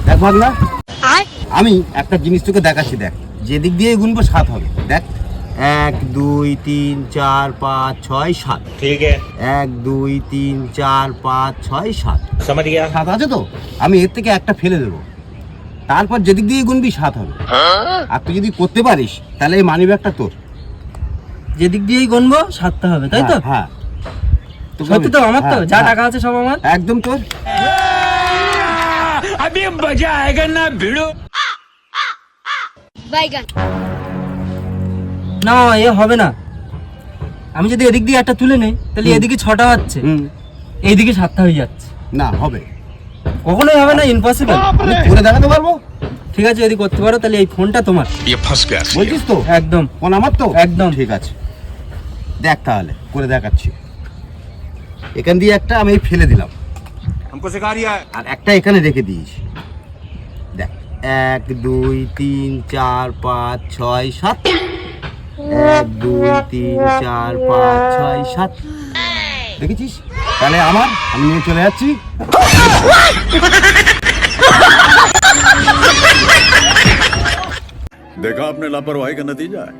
দেখ ভাগনা, আমি একটা জিনিস তোকে দেখাচ্ছি, দেখ যেদিক দিয়ে গুনবো 7 হবে। দেখ 1 2 3 4 5 6 7। ठीक है, 1 2 3 4 5 6 7। समझ गया। 7 আছে তো, আমি এর থেকে একটা ফেলে দেবো, তারপর যেদিক দিয়ে গুনবি 7 হবে। আর তুই যদি করতে পারিস তাহলে এই মানি ব্যাগটা তোর। যেদিক দিয়েই গুনবো 7টা হবে, তাই তো? হ্যাঁ সত্যি তো? আমার তো যা টাকা আছে সব আমার একদম তোর। अभी मजा आएगा ना भिड़ो। না মামা, এ হবে না। আমি যদি এদিক দিয়ে একটা তুলে নেই তাহলে এদিকে 6টা হচ্ছে, এইদিকে 7টা হয়ে যাচ্ছে। না হবে, কখনোই হবে না, ইম্পসিবল। আমি করে দেখাতে পারবো। ঠিক আছে, যদি করতে পারো তাহলে এই ফোনটা তোমার। বলছিস তো? একদম ফোন আমার তো? একদম। ঠিক আছে, দেখ তাহলে করে দেখাচ্ছি। এখান দিয়ে একটা আমি ফেলে দিলাম, हमको सिखा रिया है। আর একটা এখানে রেখে দিয়েছি। দেখ 1 2 3 4 5 6 7। 1 2 3 4 5 6 7। দেখেছিস? তাহলে আমি নিয়ে চলে যাচ্ছি। देखा आपने लापरवाही का नतीजा है।